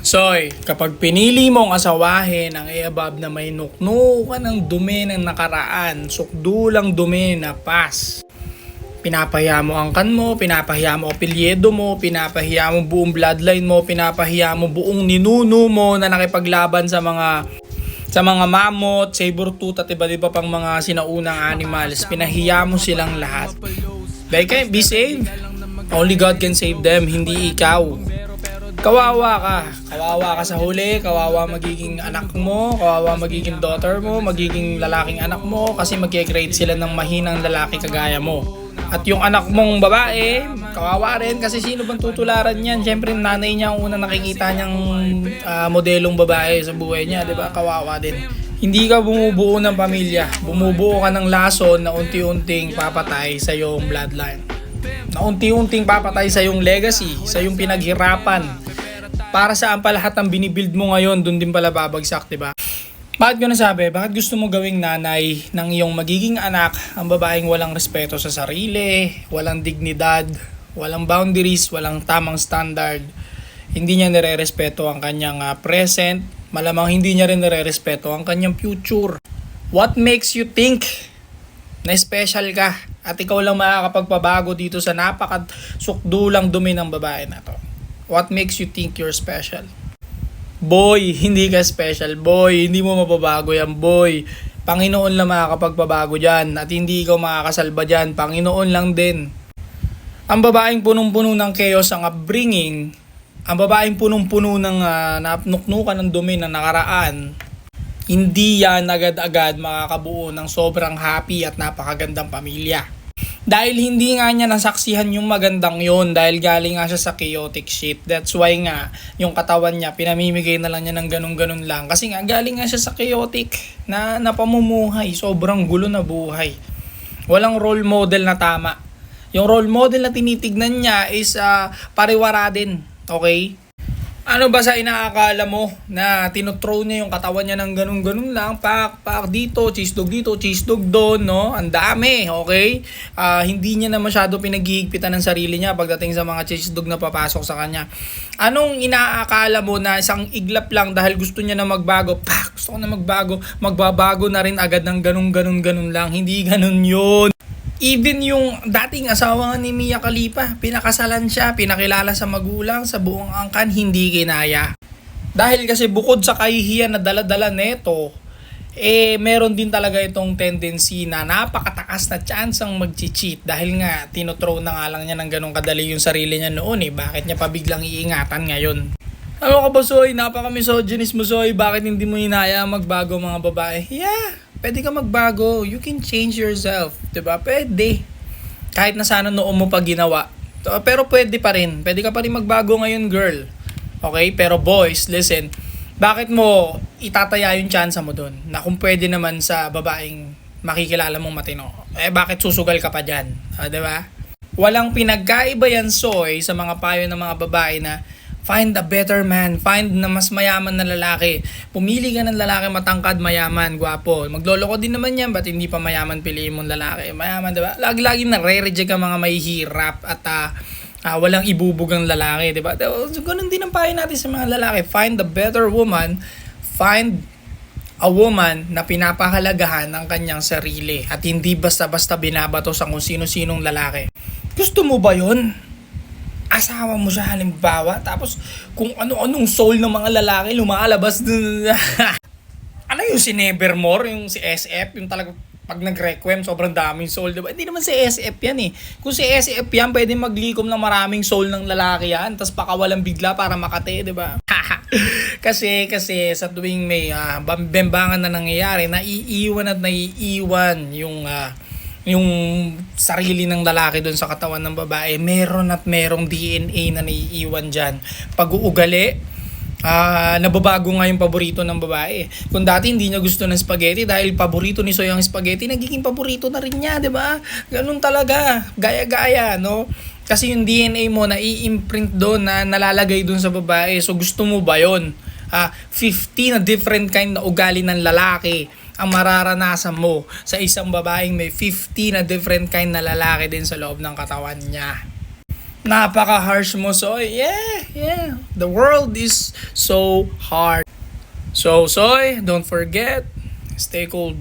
Soy, kapag pinili mong asawahin ang i-above na may nuknukan ng dumi ng nakaraan, sukdulang dumi na pas. Pinapahiya mo ang kan mo, pinapahiya mo apelyido mo, pinapahiya mo buong bloodline mo, pinapahiya mo buong ninuno mo na nakipaglaban sa mga mammoth, saber-tooth at iba-iba pang mga sinaunang animals. Pinahiya mo silang lahat. Be safe. Only God can save them, hindi ikaw. Kawawa ka sa huli, kawawa magiging anak mo, kawawa magiging daughter mo, magiging lalaking anak mo kasi magkikreate sila ng mahinang lalaki kagaya mo. At yung anak mong babae, kawawa rin kasi sino bang tutularan niyan? Siyempre nanay niya ang unang nakikita niyang modelong babae sa buhay niya, 'di ba? Kawawa din. Hindi ka bumubuo ng pamilya, bumubuo ka ng lason na unti-unting papatay sa iyong bloodline. Na unti-unting papatay sa iyong legacy, sa iyong pinaghirapan. Para saan pa lahat ng binibuild mo ngayon, dun din pala babagsak, diba? Bakit ko nasabi? Bakit gusto mo gawing nanay ng iyong magiging anak ang babaeng walang respeto sa sarili, walang dignidad, walang boundaries, walang tamang standard, hindi niya nire-respeto ang kanyang present, malamang hindi niya rin nire-respeto ang kanyang future. What makes you think na special ka at ikaw lang makakapagpabago dito sa napakasukdulang dumi ng babae na to? What makes you think you're special? Boy, hindi ka special. Boy, hindi mo mababago yan, boy. Panginoon lang makakapagpabago dyan at hindi ikaw makakasalba dyan. Panginoon lang din. Ang babaeng punong-puno ng chaos ang upbringing, ang babaeng punong-puno ng napnuknukan ng dumi ng nakaraan, hindi yan agad-agad makakabuo ng sobrang happy at napakagandang pamilya. Dahil hindi nga niya nasaksihan yung magandang yon dahil galing nga siya sa chaotic shit. That's why nga yung katawan niya pinamimigay na lang niya ng ganun-ganun lang. Kasi nga galing nga siya sa chaotic na pamumuhay. Sobrang gulo na buhay. Walang role model na tama. Yung role model na tinitignan niya is pariwara din. Okay? Ano ba sa inaakala mo na tinothrow niya yung katawan niya ng ganun-ganun lang, pak dito, cheese dog doon, no? Ang dami, okay? Hindi niya na masyado pinaghihigpitan ng sarili niya pagdating sa mga cheese dog na papasok sa kanya. Anong inaakala mo na isang iglap lang dahil gusto niya na magbago, gusto ko na magbago, magbabago na rin agad ng ganun lang. Hindi ganun yun. Even yung dating asawa ni Mia Khalifa, pinakasalan siya, pinakilala sa magulang, sa buong angkan, hindi kinaya. Dahil kasi bukod sa kahihiyan na dala-dala neto, meron din talaga itong tendency na napakatakas na chance ang mag-cheat dahil nga tinothrow na nga lang niya ng ganong kadali yung sarili niya noon Bakit niya pa biglang iingatan ngayon? Ano ka ba, Soy? Napaka-misogynist mo, Soy. Bakit hindi mo hinaya magbago mga babae? Yeah, pwede ka magbago. You can change yourself. Diba? Pwede. Kahit na sana noon mo pa ginawa. Pero pwede pa rin. Pwede ka pa rin magbago ngayon, girl. Okay? Pero boys, listen. Bakit mo itataya yung chance mo dun? Na kung pwede naman sa babaeng makikilala mong matino. Bakit susugal ka pa dyan? Diba? Walang pinagkaiba yan, Soy, sa mga payo ng mga babae na find a better man. Find na mas mayaman na lalaki. Pumili ka ng lalaki matangkad, mayaman, gwapo. Magloloko din naman yan. Ba't hindi pa mayaman piliin mong lalaki? Mayaman, diba? Lagi-lagi nare-reject ang mga mahihirap at walang ibubugang lalaki, diba? So, ganun din ang payo natin sa mga lalaki. Find a better woman. Find a woman na pinapahalagahan ng kanyang sarili at hindi basta-basta binabato sa kung sino-sinong lalaki. Gusto mo ba yun? Asawa mo siya halimbawa, tapos kung ano-anong soul ng mga lalaki lumalabas dun. Ano yung si Nevermore, yung si SF, yung talaga pag nag-requiem sobrang daming soul, diba? Hindi naman si SF yan Kung si SF yan, pwede maglikom ng maraming soul ng lalaki yan, tapos pakawalan bigla para makate, diba? kasi sa tuwing may bembangan na nangyayari, naiiwan yung sarili ng lalaki doon sa katawan ng babae, merong DNA na naiiwan dyan. Pag-uugali, nababago nga yung paborito ng babae. Kung dati hindi niya gusto ng spaghetti dahil paborito ni Soy ang spaghetti, nagiging paborito na rin niya, di ba? Ganun talaga, gaya-gaya, no? Kasi yung DNA mo na i-imprint doon na nalalagay doon sa babae. So gusto mo ba yun? 50 na different kind na ugali ng lalaki ang mararanasan mo sa isang babaeng may 50 na different kind na lalaki din sa loob ng katawan niya. Napaka-harsh mo, Soy. Yeah. The world is so hard. So, Soy, don't forget, stay cold.